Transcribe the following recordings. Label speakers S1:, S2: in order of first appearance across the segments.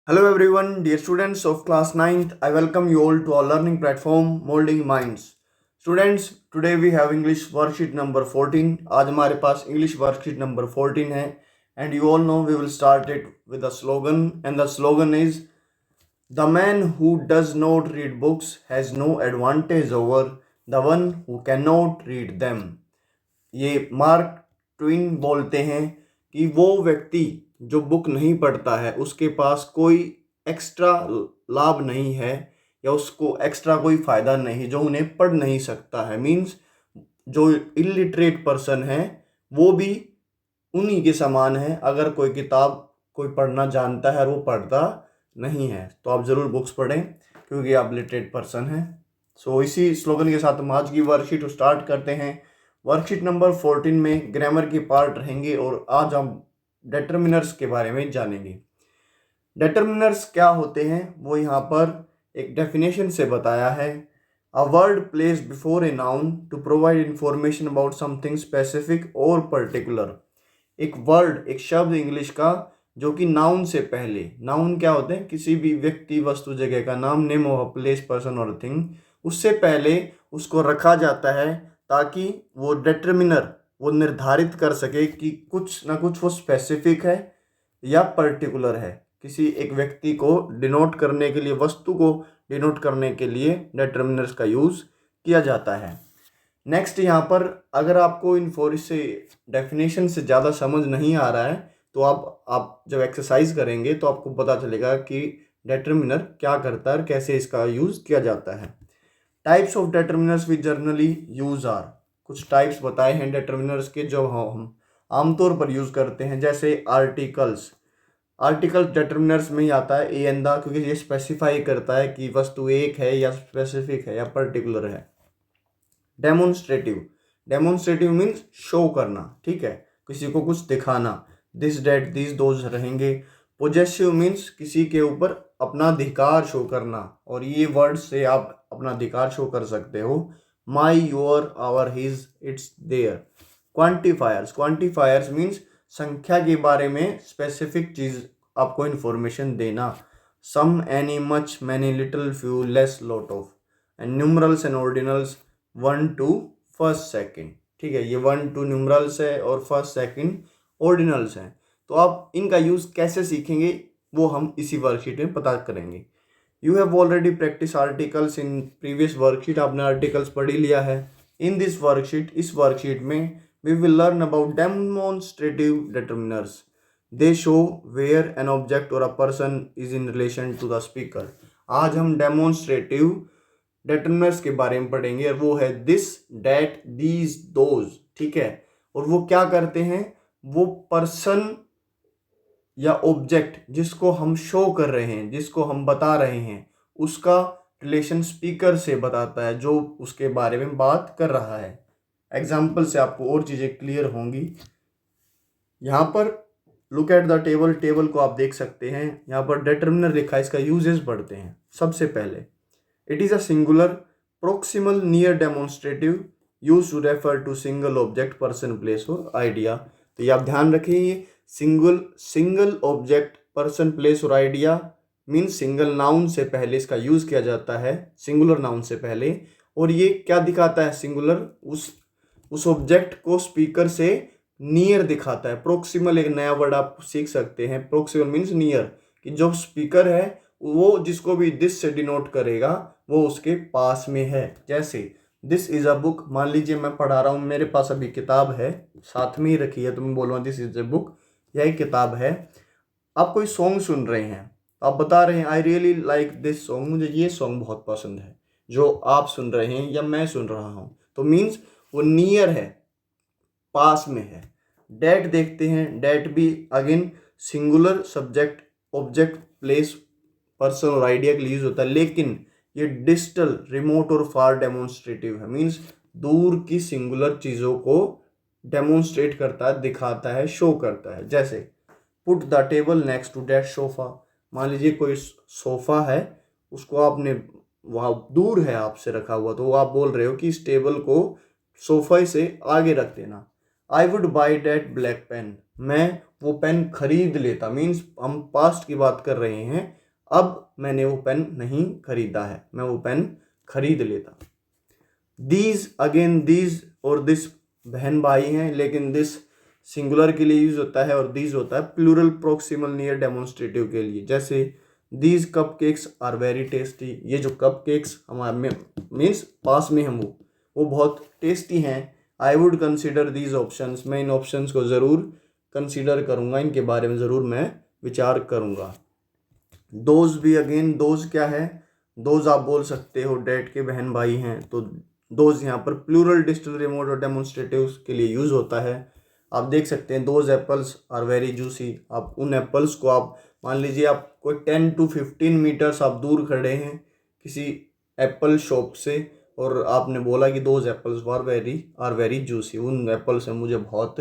S1: Hello everyone, dear students of class 9th. I welcome you all to our learning platform Molding Minds. Students, today we have English worksheet number 14. आज हमारे पास English worksheet number 14 है and you all know we will start it with a slogan and the slogan is the man who does not read books has no advantage over the one who cannot read them. ये mark Twain बोलते हैं कि वो व्यक्ति जो book नहीं पढ़ता है उसके पास कोई एक्स्ट्रा लाभ नहीं है या उसको एक्स्ट्रा कोई फ़ायदा नहीं जो उन्हें पढ़ नहीं सकता है। मीन्स जो इलिटरेट पर्सन है वो भी उन्हीं के समान है अगर कोई किताब कोई पढ़ना जानता है और वो पढ़ता नहीं है तो आप ज़रूर बुक्स पढ़ें क्योंकि आप लिटरेट पर्सन हैं। सो इसी स्लोगन के साथ हम आज की वर्कशीट स्टार्ट करते हैं। वर्कशीट नंबर 14 में ग्रामर की पार्ट रहेंगे और आज हम डिटरमिनर्स के बारे में जानेंगे। डिटरमिनर्स क्या होते हैं वो यहाँ पर एक डेफिनेशन से बताया है। A word placed before a noun to provide information about something specific और पर्टिकुलर। एक वर्ड, एक शब्द इंग्लिश का जो कि नाउन से पहले, नाउन क्या होते हैं, किसी भी व्यक्ति वस्तु जगह का नाम, name of a place person और थिंग, उससे पहले उसको रखा जाता है ताकि वो डिटरमिनर वो निर्धारित कर सके कि कुछ ना कुछ वो स्पेसिफिक है या पर्टिकुलर है। किसी एक व्यक्ति को डिनोट करने के लिए, वस्तु को डिनोट करने के लिए डिटरमिनर्स का यूज़ किया जाता है। नेक्स्ट यहाँ पर अगर आपको से डेफिनेशन से ज़्यादा समझ नहीं आ रहा है तो आप जब एक्सरसाइज करेंगे तो आपको पता चलेगा कि डिटरमिनर क्या करता है और कैसे इसका यूज़ किया जाता है। Types of determiners we generally use are, कुछ टाइप्स बताए हैं डिटरमिनर्स के जो हम आमतौर पर यूज़ करते हैं। जैसे आर्टिकल्स डिटरमिनर्स में ही आता है ए एंड द, क्योंकि ये स्पेसिफाई करता है कि वस्तु एक है या स्पेसिफिक है या पर्टिकुलर है। डेमोन्स्ट्रेटिव मीन्स शो करना, ठीक है, किसी को कुछ दिखाना। दिस डेट दिस दोज रहेंगे। पोजेसिव मीन्स किसी के ऊपर अपना अधिकार शो करना, और ये वर्ड से आप अपना अधिकार शो कर सकते हो। My, your, our, his, its, their. Quantifiers means संख्या के बारे में स्पेसिफिक चीज आपको इंफॉर्मेशन देना। Some, any, much, many, little, few, less, lot of. And numerals and ordinals 1 to first second, ठीक है, ये 1 to न्यूमरल्स है और फर्स्ट सेकंड ऑर्डिनल्स हैं। तो आप इनका यूज़ कैसे सीखेंगे वो हम इसी वर्कशीट में पता करेंगे। You have already practice articles in previous worksheet, आपने आर्टिकल्स पढ़ ही लिया है। इन दिस वर्कशीट, इस वर्कशीट में we will learn about demonstrative determiners. They show where an object और a person is in relation to the speaker. आज हम डेमोन्स्ट्रेटिव डिटरमिनर्स के बारे में पढ़ेंगे और वो है दिस, डैट, दीज, दोज, ठीक है। और वो क्या करते हैं, वो पर्सन या ऑब्जेक्ट जिसको हम शो कर रहे हैं, जिसको हम बता रहे हैं, उसका रिलेशन स्पीकर से बताता है जो उसके बारे में बात कर रहा है। एग्जाम्पल से आपको और चीज़ें क्लियर होंगी। यहाँ पर लुक एट द टेबल को आप देख सकते हैं। यहाँ पर डिटरमिनर लिखा है, इसका यूजेस पढ़ते हैं। सबसे पहले it is a singular proximal near demonstrative used to refer to single object, person, place और idea। तो ये आप ध्यान रखें, ये सिंगल ऑब्जेक्ट, पर्सन, प्लेस और आइडिया मीन्स सिंगल नाउन से पहले इसका यूज़ किया जाता है, सिंगुलर नाउन से पहले। और ये क्या दिखाता है, सिंगुलर उस ऑब्जेक्ट को स्पीकर से नियर दिखाता है। प्रोक्सिमल एक नया वर्ड आप सीख सकते हैं। प्रोक्सिमल मीन्स नियर, कि जो स्पीकर है वो जिसको भी दिस से डिनोट करेगा वो उसके पास में है। जैसे दिस इज़ अ बुक, मान लीजिए मैं पढ़ा रहा हूँ, मेरे पास अभी किताब है, साथ में ही रखी है, तो मैं बोलूँगा दिस इज़ अ बुक, यह किताब है। आप कोई सॉन्ग सुन रहे हैं, आप बता रहे हैं I really like this song, मुझे ये सॉन्ग बहुत पसंद है, जो आप सुन रहे हैं या मैं सुन रहा हूँ, तो मीन्स वो नियर है, पास में है। डैट देखते हैं, डैट भी again singular, subject, object, place, person और आइडिया के लिए यूज होता है, लेकिन ये डिस्टल, रिमोट और फार डेमोन्स्ट्रेटिव है। मीन्स दूर की सिंगुलर चीज़ों को डेमोन्स्ट्रेट करता है, दिखाता है, शो करता है। जैसे put the table next to that sofa, मान लीजिए कोई सोफा है, उसको आपने वहाँ दूर है आपसे रखा हुआ, तो आप बोल रहे हो कि इस टेबल को सोफे से आगे रख देना। I would buy that black pen, मैं वो पेन खरीद लेता, मीन्स हम पास्ट की बात कर रहे हैं, अब मैंने वो पेन नहीं खरीदा है, मैं वो पेन खरीद लेता। दीज, अगेन दीज और दिस बहन भाई हैं, लेकिन दिस सिंगुलर के लिए यूज होता है और दीज होता है प्लूरल प्रोक्सिमल नियर डेमोन्स्ट्रेटिव के लिए। जैसे these cupcakes are very tasty, ये जो कप केक्स हमारे में मीन्स पास में हम वो बहुत टेस्टी हैं। I would consider these options, मैं इन ऑप्शंस को ज़रूर कंसिडर करूँगा, इनके बारे में ज़रूर मैं विचार करूँगा। दोज भी, अगेन दोज क्या है, दोज आप बोल सकते हो डैड के बहन भाई हैं, तो दोज यहाँ पर प्लूरल डिस्टिल रिमोट और डेमोन्स्ट्रेटिव के लिए यूज़ होता है। आप देख सकते हैं those apples are very juicy, आप उन एप्पल्स को, आप मान लीजिए आप कोई 10 to 15 मीटर्स आप दूर खड़े हैं किसी एप्पल शॉप से और आपने बोला कि those apples are very juicy, उन एप्पल से मुझे बहुत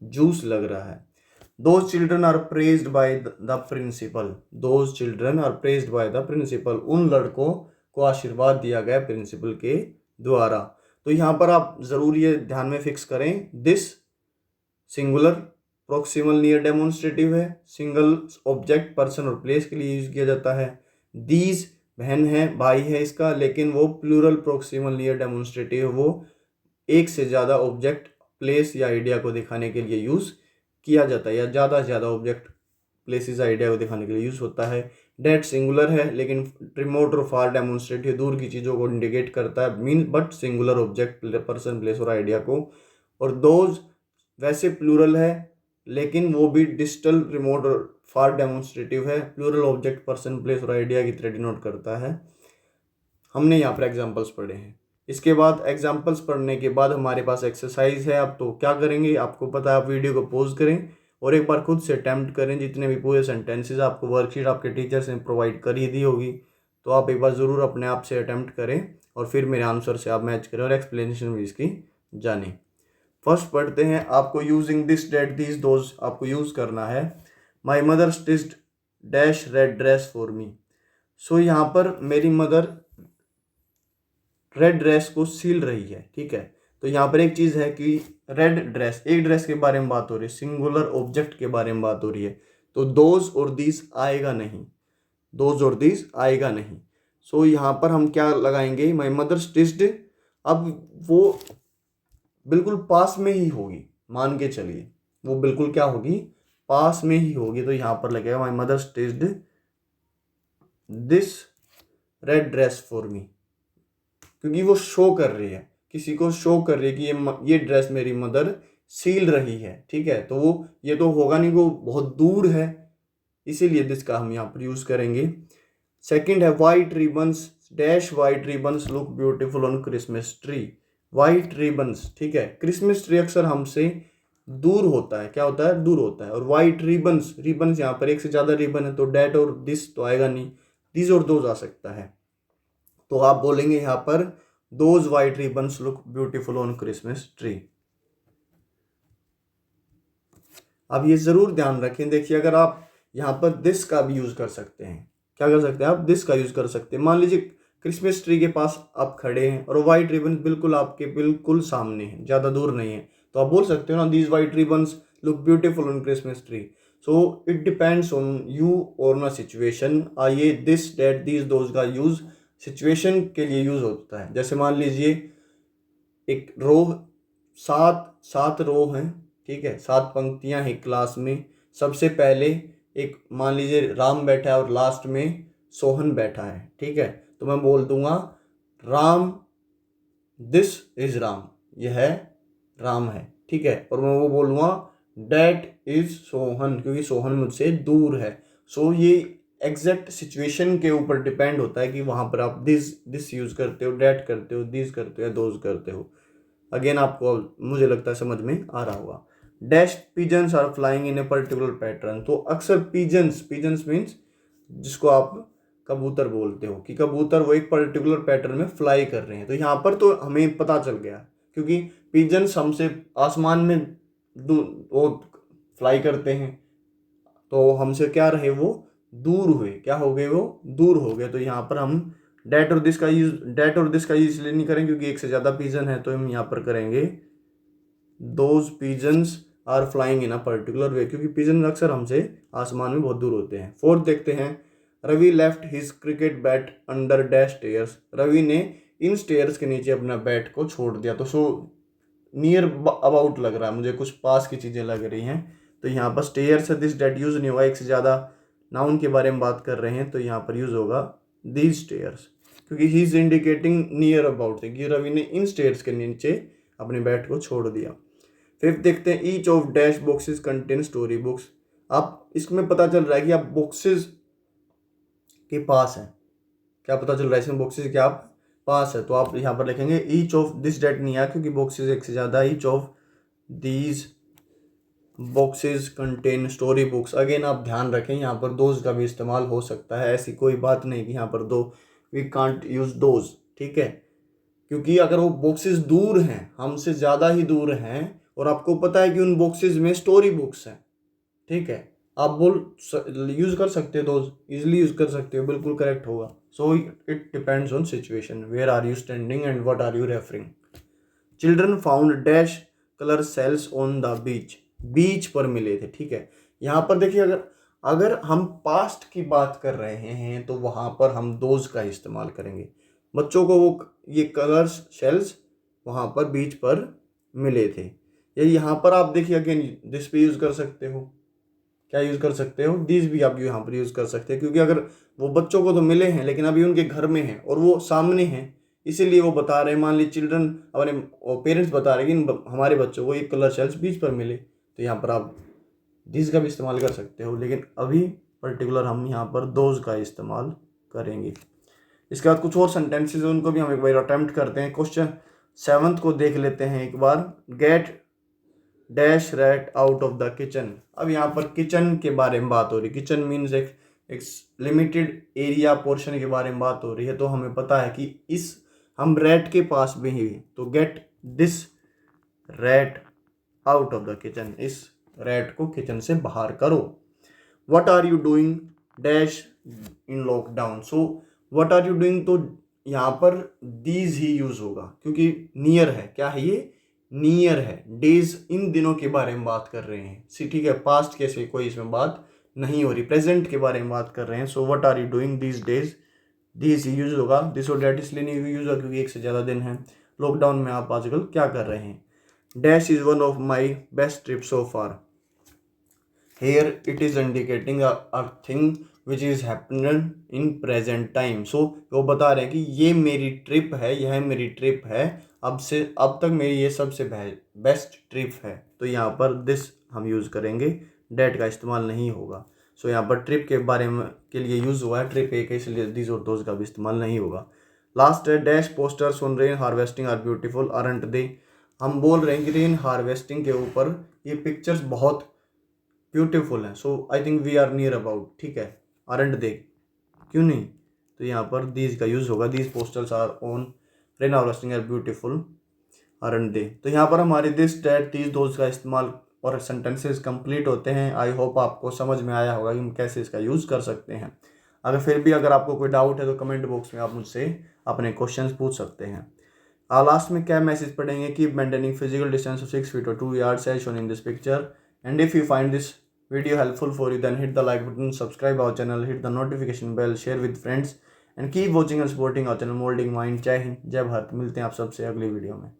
S1: जूस लग रहा है। Those children are praised by the principal. Those children are praised by the principal. उन लड़कों को आशीर्वाद दिया गया प्रिंसिपल के द्वारा। तो यहाँ पर आप ज़रूर ये ध्यान में फिक्स करें, this singular proximal near demonstrative है, सिंगल ऑब्जेक्ट पर्सन और प्लेस के लिए यूज किया जाता है। दीज बहन है भाई है इसका, लेकिन वो प्लूरल प्रोक्सिमल नियर डेमोन्स्ट्रेटिव, वो एक से ज़्यादा ऑब्जेक्ट प्लेस या आइडिया को दिखाने के लिए यूज़ किया जाता है, या ज़्यादा से ज़्यादा ऑब्जेक्ट प्लेसेस आइडिया को दिखाने के लिए यूज़ होता है। डेट सिंगुलर है, लेकिन रिमोट और फार डेमोन्स्ट्रेटिव दूर की चीज़ों को इंडिकेट करता है, mean but singular object person place और आइडिया को। और दोज वैसे प्लूरल है, लेकिन वो भी डिजिटल रिमोट और फार डेमोन्स्ट्रेटिव है, प्लूरल ऑब्जेक्ट पर्सन प्लेस और आइडिया की तरह डिनोट करता है। हमने यहाँ पर एग्जाम्पल्स पढ़े हैं। इसके बाद एग्जाम्पल्स पढ़ने के बाद हमारे पास एक्सरसाइज है। आप तो क्या करेंगे, आपको पता है, आप वीडियो को पॉज करें और एक बार खुद से अटैम्प्ट करें। जितने भी पूरे सेंटेंसेस आपको वर्कशीट आपके टीचर्स ने प्रोवाइड कर ही दी होगी, तो आप एक बार ज़रूर अपने आप से अटैम्प्ट करें और फिर मेरे आंसर से आप मैच करें और एक्सप्लेनेशन भी इसकी जानें। फर्स्ट पढ़ते हैं, आपको using this that these those आपको यूज़ करना है। My mother stitched dash red dress for me. So यहाँ पर मेरी मदर रेड ड्रेस को सील रही है, ठीक है। तो यहाँ पर एक चीज़ है कि रेड ड्रेस, एक ड्रेस के बारे में बात हो रही है, सिंगुलर ऑब्जेक्ट के बारे में बात हो रही है, तो दोज और दीज आएगा नहीं, दोज और दीज आएगा नहीं। सो यहाँ पर हम क्या लगाएंगे, माई मदर स्टिच्ड, अब वो बिल्कुल पास में ही होगी, मान के चलिए वो बिल्कुल क्या होगी, पास में ही होगी, तो यहाँ पर लगेगा माई mother stitched this red dress for मी, क्योंकि वो शो कर रही है, किसी को शो कर रही है कि ये ड्रेस मेरी मदर सील रही है, ठीक है। तो वो ये तो होगा नहीं, वो बहुत दूर है, इसीलिए दिस का हम यहाँ पर यूज़ करेंगे। सेकंड है white ribbons dash white ribbons look beautiful on Christmas tree. White ribbons, ठीक है, क्रिसमस ट्री अक्सर हमसे दूर होता है, क्या होता है, दूर होता है। और वाइट रिबन्स, रिबन्स यहाँ पर एक से ज़्यादा रिबन है, तो डैट और दिस तो आएगा नहीं, दिस और दोज आ सकता है। तो आप बोलेंगे यहाँ पर those white ribbons look beautiful on Christmas tree. अब ये जरूर ध्यान रखें, देखिए अगर आप यहाँ पर दिस का भी यूज कर सकते हैं, क्या कर सकते हैं आप, दिस का यूज कर सकते हैं। मान लीजिए क्रिसमस ट्री के पास आप खड़े हैं और वाइट रिबन बिल्कुल आपके बिल्कुल सामने है, ज़्यादा दूर नहीं है, तो आप बोल सकते हो ना, these white ribbons look beautiful on Christmas tree. So it depends on you और ना सिचुएशन। आइए दिस डेट दीज दोज का यूज सिचुएशन के लिए यूज होता है। जैसे मान लीजिए एक रो, सात रो हैं, ठीक है, 7 पंक्तियां हैं क्लास में। सबसे पहले एक मान लीजिए राम बैठा है और लास्ट में सोहन बैठा है, ठीक है। तो मैं बोल दूंगा राम, दिस इज राम, यह है राम है, ठीक है। और मैं वो बोलूँगा डैट इज सोहन, क्योंकि सोहन मुझसे दूर है। सो ये एग्जैक्ट सिचुएशन के ऊपर डिपेंड होता है कि वहाँ पर आप दिस यूज़ करते हो, डैट करते हो, दिस करते हो या दोज करते हो। अगेन आपको मुझे लगता है समझ में आ रहा होगा। Dash pigeons are flying in a particular pattern. तो अक्सर पिजन्स मीन्स जिसको आप कबूतर बोलते हो, कि कबूतर वो एक पर्टिकुलर पैटर्न में फ्लाई कर रहे हैं। तो यहाँ पर तो हमें पता चल गया, क्योंकि पिजन्स हमसे आसमान में वो फ्लाई करते हैं, तो हमसे क्या रहे, वो दूर हुए, क्या हो गए, वो दूर हो गए। तो यहाँ पर हम डैट और दिस का यूज इसलिए नहीं करेंगे क्योंकि एक से ज़्यादा पिजन है, तो हम यहाँ पर करेंगे those pigeons are flying in a particular way, क्योंकि पिजन अक्सर हमसे आसमान में बहुत दूर होते हैं। फोर्थ देखते हैं, Ravi left his cricket bat under dash stairs. Ravi ने इन स्टेयर्स के नीचे अपना बैट को छोड़ दिया। तो सो नियर अबाउट लग रहा है मुझे, कुछ पास की चीज़ें लग रही हैं। तो यहाँ पर स्टेयर्स है, दिस डेट यूज़ नहीं होगा, एक से ज़्यादा नाउन के बारे में बात कर रहे हैं तो यहाँ पर यूज़ होगा दीज स्टेयर्स, क्योंकि he is indicating near about थे कि रवि ने इन स्टेयर्स के नीचे अपने बैट को छोड़ दिया। फिफ्थ देखते हैं, each of dash boxes contain story books. आप इसमें पता चल रहा है कि आप बॉक्सेस के पास हैं, क्या पता चल रहा है इसमें बॉक्सेस के आप पास है, तो आप यहाँ पर लिखेंगे ईच ऑफ दिस डेट नहीं आया क्योंकि बॉक्सेस एक से ज़्यादा, each of these boxes contain story books. Again आप ध्यान रखें यहाँ पर दोज का भी इस्तेमाल हो सकता है, ऐसी कोई बात नहीं कि यहाँ पर दो वी कांट यूज दोज, ठीक है, क्योंकि अगर वो बॉक्सेस दूर हैं, हमसे ज़्यादा ही दूर हैं और आपको पता है कि उन बॉक्सेस में स्टोरी बुक्स हैं, ठीक है, आप यूज़ कर सकते हो, दोज इजिली यूज़ कर सकते हो, बिल्कुल करेक्ट होगा। So it depends on situation, where are you standing and what are you referring. Children found dash colour shells on the beach, beach पर मिले थे, ठीक है। यहाँ पर देखिए, अगर अगर हम पास्ट की बात कर रहे हैं तो वहाँ पर हम दोज का इस्तेमाल करेंगे। बच्चों को वो ये कलर शेल्स वहाँ पर बीच पर मिले थे। या यहाँ पर आप देखिए अगेन दिस भी यूज़ कर सकते हो, क्या यूज़ कर सकते हो, दिस भी आप यहाँ पर यूज़ कर सकते हैं, क्योंकि अगर वो बच्चों को तो मिले हैं लेकिन अभी उनके घर में हैं और वो सामने हैं, इसीलिए वो बता रहे हैं। मान लीजिए चिल्ड्रन अपने पेरेंट्स बता रहे हैं कि हमारे बच्चों को ये कलर शेल्स बीच पर मिले, तो यहाँ पर आप दिस का भी इस्तेमाल कर सकते हो, लेकिन अभी पर्टिकुलर हम यहाँ पर दोज का इस्तेमाल करेंगे। इसके बाद कुछ और सेंटेंसेज उनको भी हम एक बार अटेम्प्ट करते हैं। क्वेश्चन 7 को देख लेते हैं एक बार, get dash rat out of the kitchen. अब यहाँ पर किचन के बारे में बात हो रही है, किचन मीन्स एक लिमिटेड एरिया पोर्शन के बारे में बात हो रही है, तो हमें पता है कि इस हम रैट के पास में ही, तो get this rat out of the kitchen, इस रैट को किचन से बाहर करो। What are you doing dash in lockdown. So what are you doing, तो यहाँ पर दीज ही यूज होगा क्योंकि नियर है, क्या है ये, नियर है। डेज इन दिनों के बारे में बात कर रहे हैं, ठीक है, पास्ट कैसे कोई इसमें बात नहीं हो रही, प्रेजेंट के बारे में बात कर रहे हैं। So what are you doing these days, these ही यूज होगा। दिस और डैट इसलिए नहीं यूज होगा क्योंकि एक से ज़्यादा दिन है। लॉकडाउन में आप आजकल क्या कर रहे हैं। Dash is one of my best trip so far. Here it is indicating a thing which is happening in present time. So वो बता रहे हैं कि ये मेरी ट्रिप है, यह मेरी ट्रिप है, अब तक मेरी ये सबसे बेस्ट ट्रिप है। तो यहाँ पर दिस हम यूज़ करेंगे, डेट का इस्तेमाल नहीं होगा। सो यहाँ पर ट्रिप के बारे में के लिए यूज़ हुआ है, ट्रिप एक है इसलिए दिस और दोज का भी इस्तेमाल नहीं होगा। लास्ट है, dash posters on rain harvesting are beautiful aren't they. हम बोल रहे हैं कि रेन हार्वेस्टिंग के ऊपर ये पिक्चर्स बहुत ब्यूटीफुल है। So I think we are near about, ठीक है, आरंट दे, क्यों नहीं, तो यहाँ पर दीज का यूज़ होगा, these posters are on rain harvesting are beautiful aren't they. तो यहाँ पर हमारे दिस डैट दीज दोज का इस्तेमाल और सेंटेंसेस कंप्लीट होते हैं। आई होप आपको समझ में आया होगा कि हम कैसे इसका यूज़ कर सकते हैं। अगर आपको कोई डाउट है तो कमेंट बॉक्स में आप मुझसे अपने क्वेश्चंस पूछ सकते हैं। लास्ट में क्या मैसेज पढ़ेंगे, keep maintaining physical distance of 6 feet or 2 yards as shown in this picture. And if you find this video helpful for you, then hit the like button, subscribe our channel, hit the notification bell, share with friends and keep watching and supporting our channel Molding Mind. जय हिंद, जय भारत। मिलते हैं आप सबसे अगली video में।